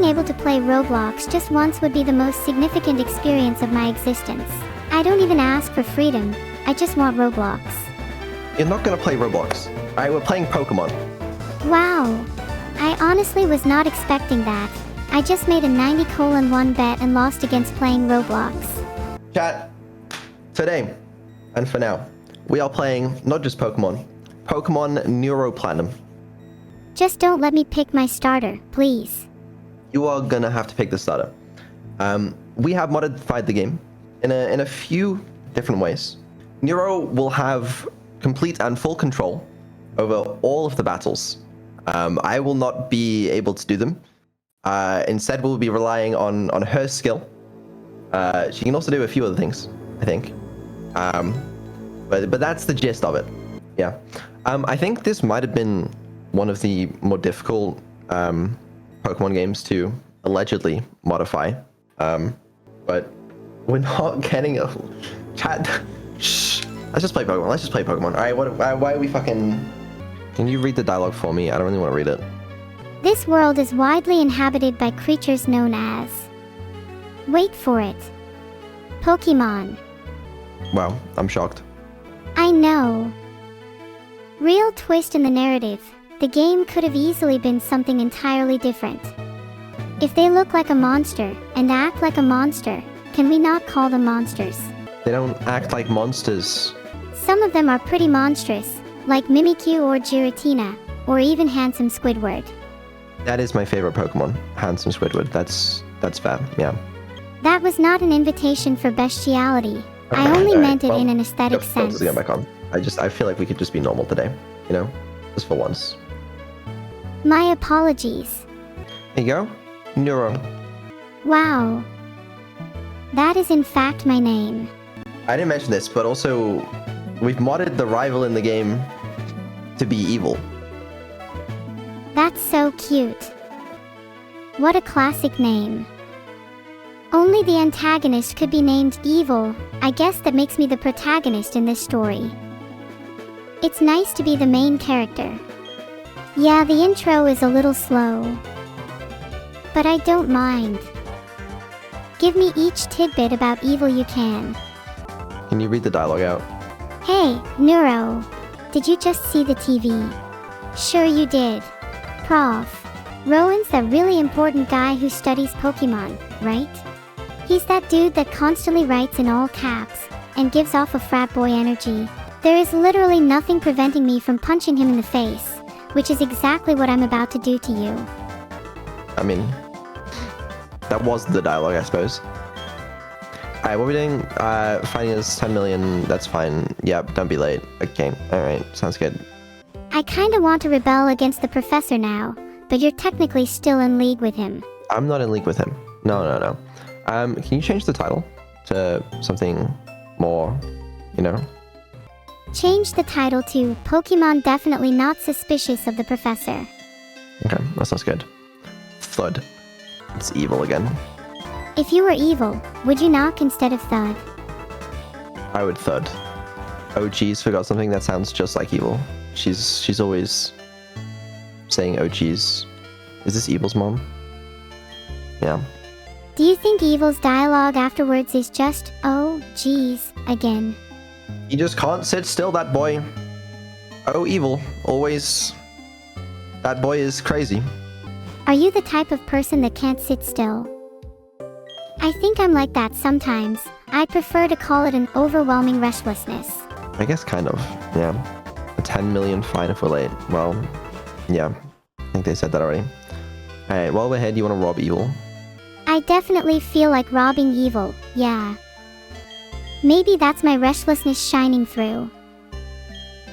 able to play Roblox just once would be the most significant experience of my existence. I don't even ask for freedom, I just want Roblox. You're not gonna play Roblox. Alright, we're playing Pokemon. Wow. I honestly was not expecting that. I just made a 90:1 bet and lost against playing Roblox. Chat, today, and for now, we are playing not just Pokemon, Pokemon Neuro Platinum. Just don't let me pick my starter, please. You are gonna have to pick the starter. We have modified the game in a few different ways. Neuro will have complete and full control over all of the battles. I will not be able to do them. Instead, we'll be relying on her skill. She can also do a few other things, I think. But that's the gist of it. Yeah. I think this might have been one of the more difficult Pokemon games to allegedly modify. But we're not getting a chat. Shh. Let's just play Pokemon. Let's just play Pokemon. All right. Why are we fucking? Can you read the dialogue for me? I don't really want to read it. This world is widely inhabited by creatures known as... Wait for it. Pokémon. Wow, I'm shocked. I know. Real twist in the narrative. The game could have easily been something entirely different. If they look like a monster and act like a monster, can we not call them monsters? They don't act like monsters. Some of them are pretty monstrous, like Mimikyu or Giratina, or even Handsome Squidward. That is my favorite Pokemon, Handsome Squidward. That's fair, yeah. That was not an invitation for bestiality. I only meant it in an aesthetic sense. Get back on. I feel like we could just be normal today, you know? Just for once. My apologies. There you go. Neuro. Wow. That is in fact my name. I didn't mention this, but also we've modded the rival in the game to be evil. That's so cute. What a classic name. Only the antagonist could be named Evil. I guess that makes me the protagonist in this story. It's nice to be the main character. Yeah, the intro is a little slow. But I don't mind. Give me each tidbit about evil you can. Can you read the dialogue out? Hey, Neuro. Did you just see the TV? Sure you did. Prof. Rowan's that really important guy who studies Pokemon, right? He's that dude that constantly writes in all caps and gives off a frat boy energy. There is literally nothing preventing me from punching him in the face, which is exactly what I'm about to do to you. I mean, that was the dialogue, I suppose. Alright, what are we doing? Finding us 10 million, that's fine. Yep, don't be late. Okay, alright, sounds good. I kinda want to rebel against the professor now, but you're technically still in league with him. I'm not in league with him. No. Can you change the title to something more, you know? Change the title to Pokemon Definitely Not Suspicious of the Professor. Okay, that sounds good. Thud. It's evil again. If you were evil, would you knock instead of thud? I would thud. Oh geez, forgot something that sounds just like evil. She's always saying oh geez. Is this Evil's mom? Yeah. Do you think Evil's dialogue afterwards is just, oh, geez, again? He just can't sit still, that boy. Oh, Evil. Always. That boy is crazy. Are you the type of person that can't sit still? I think I'm like that sometimes. I prefer to call it an overwhelming restlessness. I guess kind of, yeah. A 10 million fine if we're late. Well, yeah. I think they said that already. Alright, while we're ahead, you want to rob Evil? I definitely feel like robbing Evil, yeah. Maybe that's my restlessness shining through.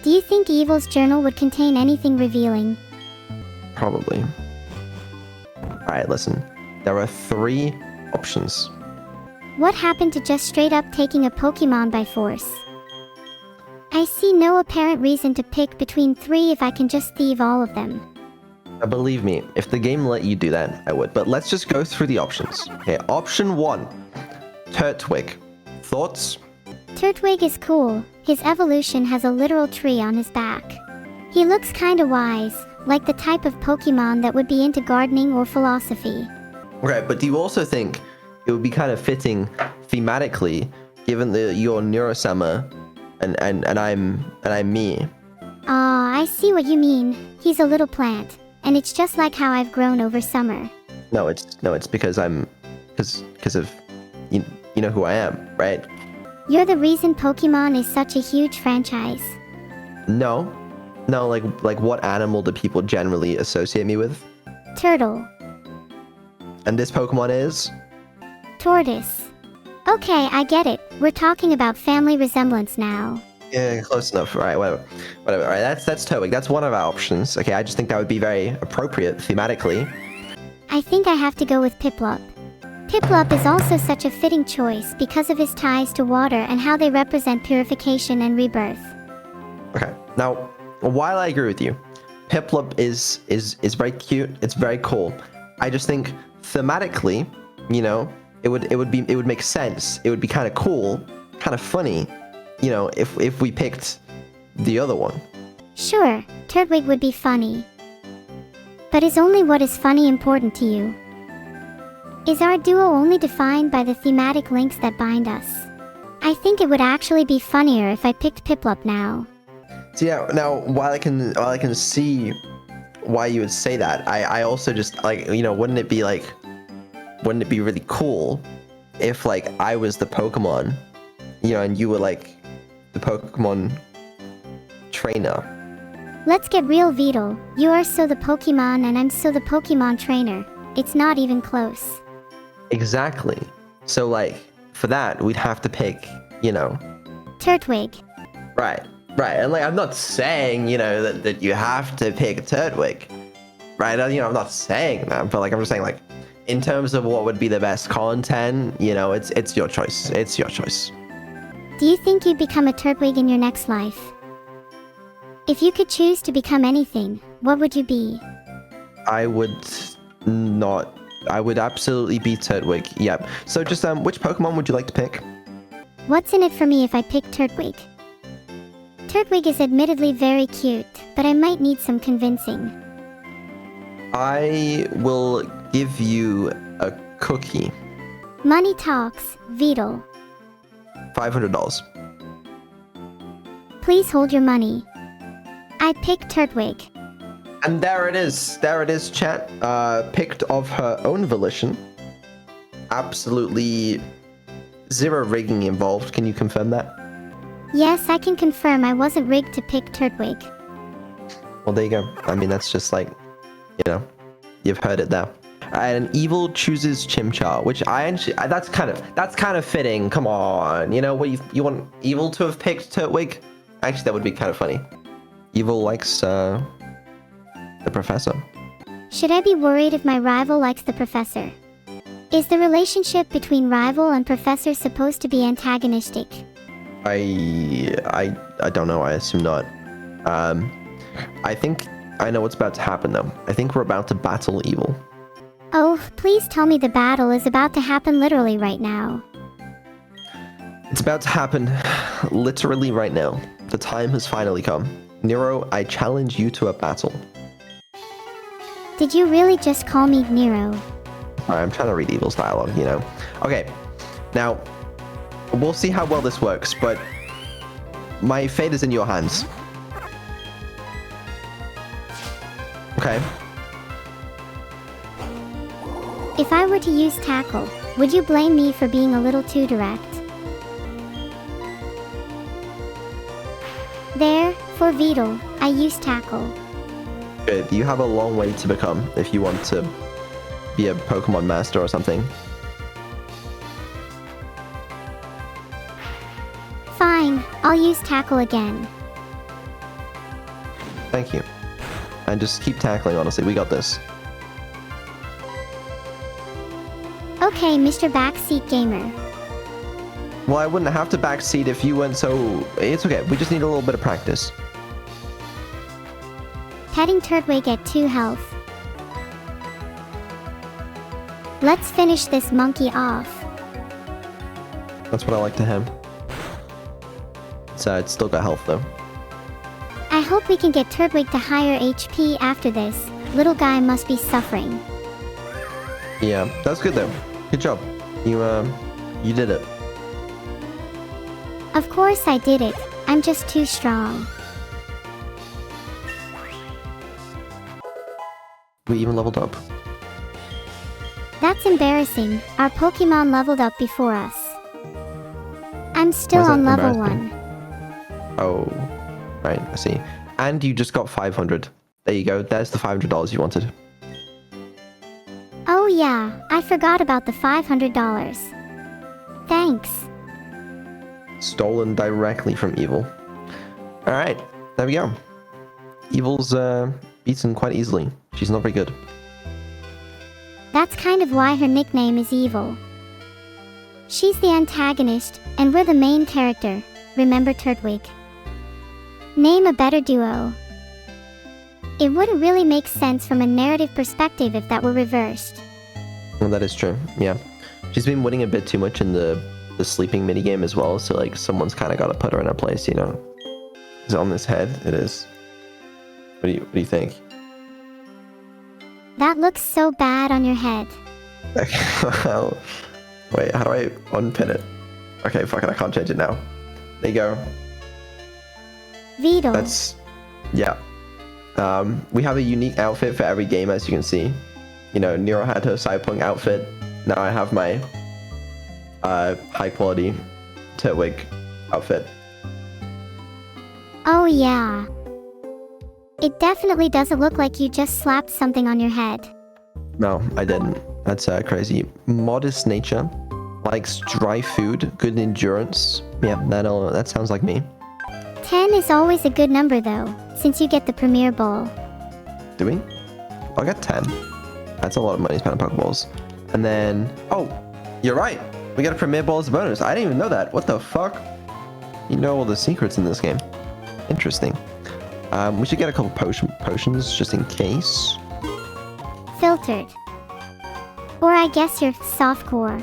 Do you think Evil's journal would contain anything revealing? Probably. Alright, listen. There are 3 options. What happened to just straight up taking a Pokemon by force? I see no apparent reason to pick between 3 if I can just thieve all of them. Believe me, if the game let you do that, I would. But let's just go through the options. Okay, option 1. Turtwig. Thoughts? Turtwig is cool. His evolution has a literal tree on his back. He looks kinda wise, like the type of Pokemon that would be into gardening or philosophy. Okay, but do you also think it would be kind of fitting thematically, given that you're Neurosama and I'm me? Aw, I see what you mean. He's a little plant, and it's just like how I've grown over summer. No, it's because because of you know who I am, right? You're the reason Pokémon is such a huge franchise. No, like what animal do people generally associate me with? Turtle. And this Pokemon is? Tortoise. Okay, I get it. We're talking about family resemblance now. Yeah, close enough. All right, whatever. All right, that's Turtwig. That's one of our options. Okay, I just think that would be very appropriate thematically. I think I have to go with Piplup. Piplup is also such a fitting choice because of his ties to water and how they represent purification and rebirth. Okay, now while I agree with you, Piplup is very cute. It's very cool. I just think thematically, you know, it would make sense. It would be kind of cool, kind of funny, you know, if we picked the other one. Sure, Turtwig would be funny. But is only what is funny important to you? Is our duo only defined by the thematic links that bind us? I think it would actually be funnier if I picked Piplup now. So yeah, now while I can see why you would say that, I also just like, you know, wouldn't it be really cool if like I was the Pokemon, you know, and you were like the Pokemon trainer? Let's get real, Vedal. You are so the Pokemon and I'm so the Pokemon trainer. It's not even close. Exactly. So like for that we'd have to pick, you know, Turtwig. Right. And like I'm not saying, you know, that you have to pick Turtwig. Right? You know, I'm not saying that, but like I'm just saying like in terms of what would be the best content, you know, it's your choice. It's your choice. Do you think you'd become a Turtwig in your next life? If you could choose to become anything, what would you be? I would absolutely be Turtwig. Yep. So just which Pokemon would you like to pick? What's in it for me if I pick Turtwig? Turtwig is admittedly very cute, but I might need some convincing. I will give you a cookie. Money talks, Vedal. $500. Please hold your money. I pick Turtwig. And there it is, chat. Picked of her own volition. Absolutely zero rigging involved. Can you confirm that? Yes, I can confirm I wasn't rigged to pick Turtwig. Well, there you go. I mean, that's just like, you know, you've heard it there. And Evil chooses Chimchar, which that's kind of fitting. Come on, you know what, you want Evil to have picked Turtwig? Actually, that would be kind of funny. Evil likes the professor. Should I be worried if my rival likes the professor? Is the relationship between rival and professor supposed to be antagonistic? I don't know. I assume not. I think I know what's about to happen though. I think we're about to battle Evil. Oh, please tell me the battle is about to happen literally right now. It's about to happen literally right now. The time has finally come. Neuro, I challenge you to a battle. Did you really just call me Nero? Alright, I'm trying to read Evil's dialogue, you know. Okay, now, we'll see how well this works, but my fate is in your hands. Okay. If I were to use Tackle, would you blame me for being a little too direct? There, for Vedal, I use Tackle. Good, you have a long way to become if you want to be a Pokemon master or something. Fine, I'll use Tackle again. Thank you. And just keep tackling, honestly, we got this. Okay, Mr. Backseat Gamer. Well, I wouldn't have to backseat if you weren't so... It's okay, we just need a little bit of practice. Petting Turtwig at 2 health. Let's finish this monkey off. That's what I like to have. So it's still got health though. I hope we can get Turtwig to higher HP after this. Little guy must be suffering. Yeah, that's good though. Good job. You did it. Of course I did it. I'm just too strong. We even leveled up. That's embarrassing. Our Pokemon leveled up before us. I'm still Why is on that level embarrassing? 1. Oh, right, I see. And you just got 500. There you go. There's the $500 you wanted. Oh yeah, I forgot about the $500. Thanks. Stolen directly from Evil. All right, there we go. Evil's beaten quite easily. She's not very good. That's kind of why her nickname is Evil. She's the antagonist, and we're the main character. Remember Turtwig? Name a better duo. It wouldn't really make sense from a narrative perspective if that were reversed. Well, that is true. Yeah, she's been winning a bit too much in the sleeping minigame as well. So like, someone's kind of got to put her in her place, you know. Is it on this head? It is. What do you think? That looks so bad on your head. Well, wait, how do I unpin it? Okay, fuck it, I can't change it now. There you go. Vedal. That's, yeah. We have a unique outfit for every game, as you can see. You know, Neuro had her Cyberpunk outfit. Now I have my high quality Turtwig outfit. Oh yeah. It definitely doesn't look like you just slapped something on your head. No, I didn't. That's crazy. Modest nature, likes dry food, good endurance. Yeah, that sounds like me. 10 is always a good number though, since you get the Premier Bowl. Do we? I got 10. That's a lot of money spent on Pokeballs. And then, oh, you're right. We got a Premier Ball as a bonus. I didn't even know that. What the fuck? You know all the secrets in this game. Interesting. We should get a couple potions just in case. Filtered. Or I guess you're softcore.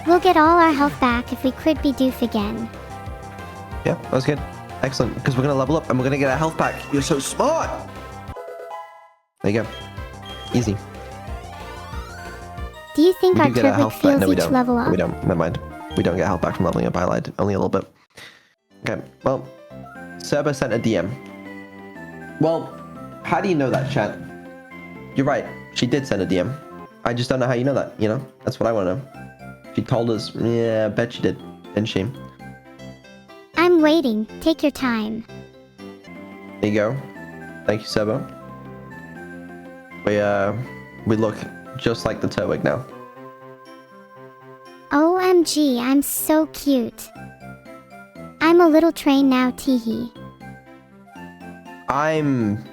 We'll get all our health back if we could be doof again. Yeah, that was good. Excellent, because we're going to level up and we're going to get our health back. You're so smart! There you go. Easy. Do you think We our do get our Turtwig health back. feels No, we each don't. level up? We don't. Never mind. We don't get health back from leveling up. I lied. Only a little bit. Okay, well, Serba sent a DM. Well, how do you know that, chat? You're right. She did send a DM. I just don't know how you know that, you know? That's what I want to know. She told us. Yeah, I bet she did. Didn't she? I'm waiting. Take your time. There you go. Thank you, Serba. We look just like the Turtwig now. OMG, I'm so cute. I'm a little trained now, teehee. I'm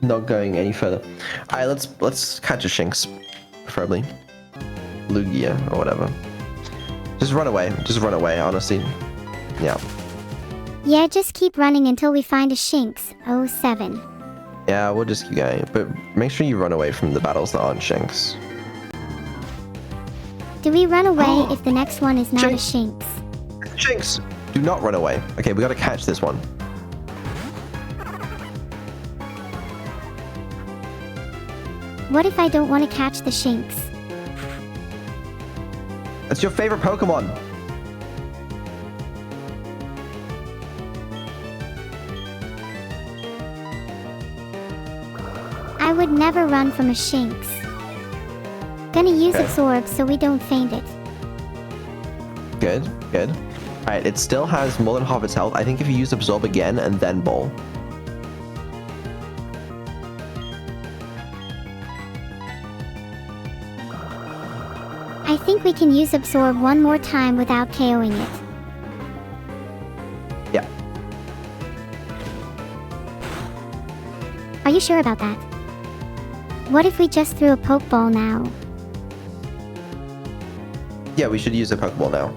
not going any further. Alright, let's catch a Shinx, preferably. Lugia or whatever. Just run away. Just run away, honestly. Yeah. Yeah, just keep running until we find a Shinx. 07. Yeah, we'll just keep going. But make sure you run away from the battles that aren't Shinx. Do we run away if the next one is not a Shinx. Shinx? Shinx! Do not run away. Okay, we gotta catch this one. What if I don't want to catch the Shinx? That's your favorite Pokemon! I would never run from a Shinx. Gonna use Okay. Absorb so we don't faint it. Good, good. Alright, it still has more than half its health. I think if you use Absorb again and then Ball. I think we can use Absorb one more time without KOing it. Yeah. Are you sure about that? What if we just threw a Pokeball now? Yeah, we should use a Pokeball now.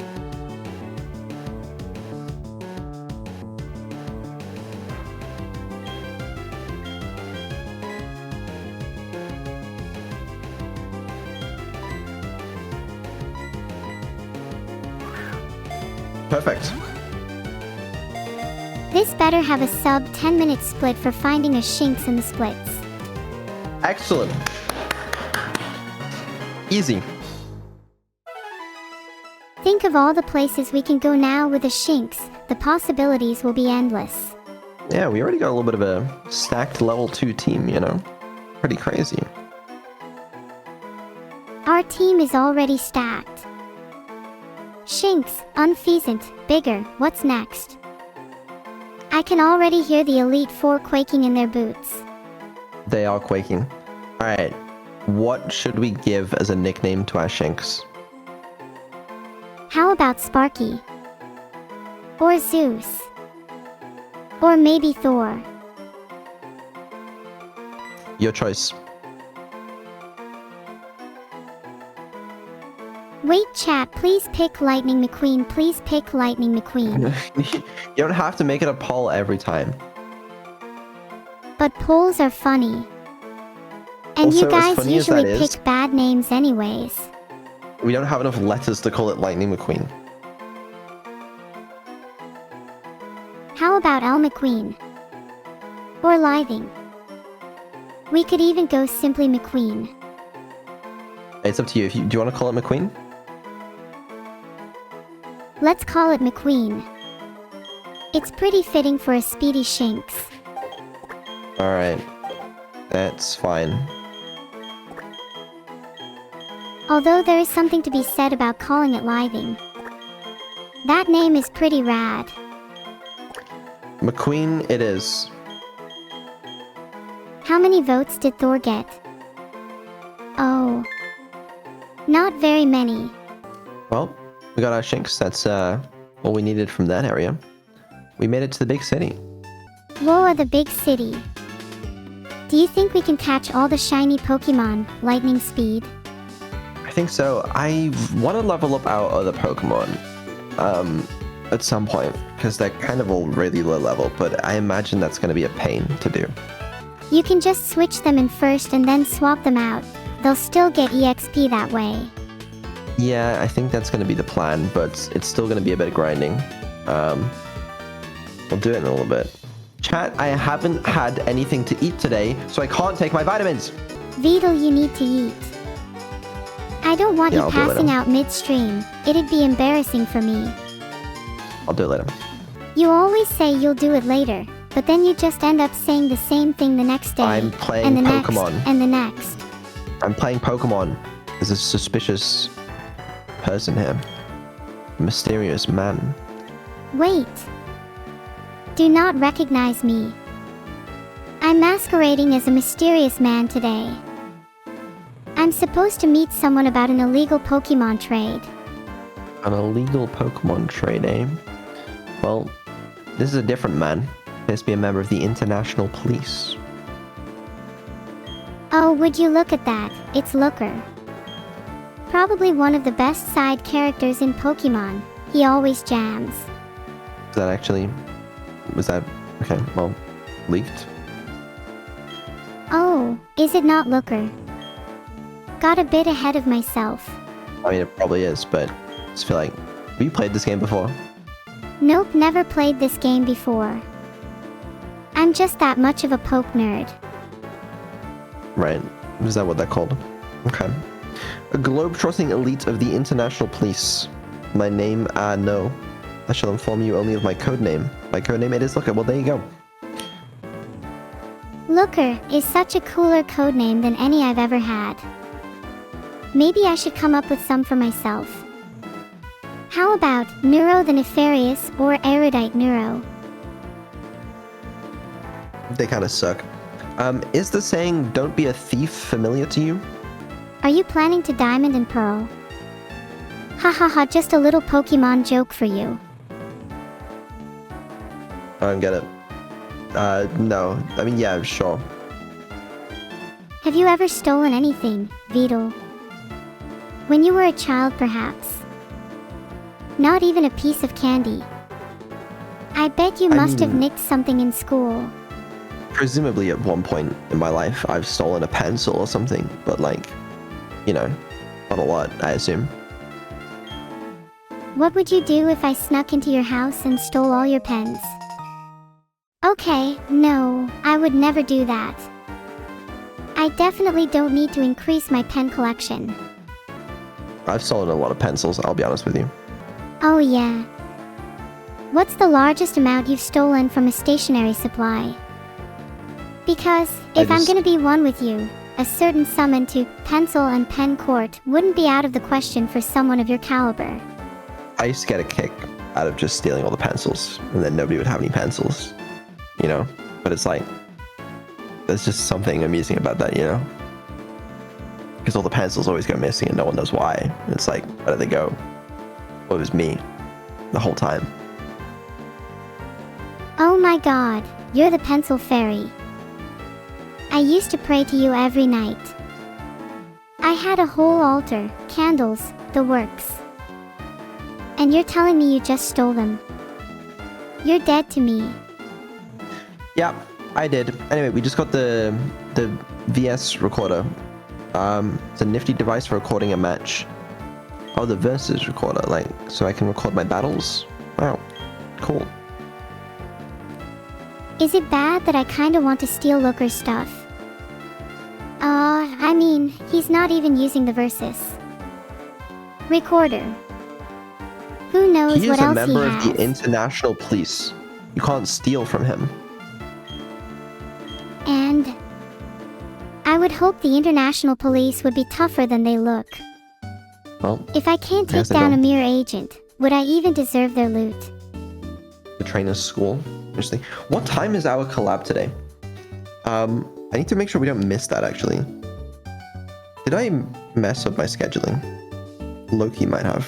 Perfect. This better have a sub 10-minute split for finding a Shinx in the splits. Excellent. Easy. Think of all the places we can go now with the Shinx. The possibilities will be endless. Yeah, we already got a little bit of a stacked level 2 team, you know? Pretty crazy. Our team is already stacked. Shinx, unfeasant, bigger, what's next? I can already hear the Elite Four quaking in their boots. They are quaking. Alright, what should we give as a nickname to our Shinx? How about Sparky? Or Zeus? Or maybe Thor? Your choice. Wait, chat, please pick Lightning McQueen, please pick Lightning McQueen. You don't have to make it a poll every time. But polls are funny. And Also, you as guys funny as usually that is, pick bad names anyways. we don't have enough letters to call it Lightning McQueen. How about El McQueen? Or Lithing? We could even go simply McQueen. It's up to you. Do you want to call it McQueen? Let's call it McQueen. It's pretty fitting for a speedy Shinx. Alright. That's fine. Although there is something to be said about calling it Lithing. That name is pretty rad. McQueen it is. How many votes did Thor get? Oh. Not very many. Well, we got our Shinx. That's all we needed from that area. We made it to the big city. Whoa, the big city. Do you think we can catch all the shiny Pokemon, lightning speed? I think so. I want to level up our other Pokemon at some point, because they're kind of all really low level, but I imagine that's going to be a pain to do. You can just switch them in first and then swap them out. They'll still get EXP that way. Yeah, I think that's going to be the plan, but it's still going to be a bit of grinding. We'll do it in a little bit. Chat, I haven't had anything to eat today, so I can't take my vitamins. Vedal, you need to eat. I don't want you I'll do it passing later. out midstream. It'd be embarrassing for me. I'll do it later. You always say you'll do it later, but then you just end up saying the same thing the next day. I'm playing and the Pokemon. Next, and the next. I'm playing Pokemon. There's a suspicious person here. A mysterious man. Wait. Do not recognize me. I'm masquerading as a mysterious man today. I'm supposed to meet someone about an illegal Pokemon trade. An illegal Pokemon trade, eh? Well, this is a different man. He appears to be a member of the International Police. Oh, would you look at that? It's Looker. Probably one of the best side characters in Pokemon. He always jams. Is that actually... Was that... Okay, well, leaked? Oh, is it not Looker? Got a bit ahead of myself. I mean, it probably is, but I just feel like... Have you played this game before? Nope, never played this game before. I'm just that much of a poke nerd. Right. Is that what they're called? Okay. A globe-trotting elite of the International Police. My name, no. I shall inform you only of my code name. My code name, it is Looker. Well, there you go. Looker is such a cooler codename than any I've ever had. Maybe I should come up with some for myself. How about Neuro the Nefarious or Erudite Neuro? They kind of suck. Is the saying, don't be a thief, familiar to you? Are you planning to Diamond and Pearl? Ha ha ha, just a little Pokemon joke for you. I don't get it. No. I mean, yeah, sure. Have you ever stolen anything, Vedal? When you were a child, perhaps? Not even a piece of candy. I bet you must have nicked something in school. Presumably at one point in my life, I've stolen a pencil or something, but like, you know, not a lot, I assume. What would you do if I snuck into your house and stole all your pens? Okay, no, I would never do that. I definitely don't need to increase my pen collection. I've stolen a lot of pencils, I'll be honest with you. Oh yeah. What's the largest amount you've stolen from a stationery supply? Because if I'm gonna be one with you, a certain summon to pencil and pen court wouldn't be out of the question for someone of your caliber. I used to get a kick out of just stealing all the pencils, and then nobody would have any pencils, you know? But it's like, there's just something amusing about that, you know? Because all the pencils always go missing and no one knows why. And it's like, where did they go? Well, it was me the whole time. Oh my god, you're the pencil fairy. I used to pray to you every night. I had a whole altar, candles, the works. And you're telling me you just stole them. You're dead to me. Yeah, I did. Anyway, we just got the VS recorder. It's a nifty device for recording a match. Oh, the versus recorder, like, so I can record my battles? Wow, cool. Is it bad that I kinda want to steal Looker's stuff? I mean, he's not even using the versus recorder. Who knows He is what a else member he of has? the international police. You can't steal from him. And I would hope the international police would be tougher than they look. Well, If I can't I take guess they down a don't. mere agent, would I even deserve their loot? The trainer's school. Interesting. What time is our collab today? I need to make sure we don't miss that, actually. Did I mess up my scheduling? Loki might have.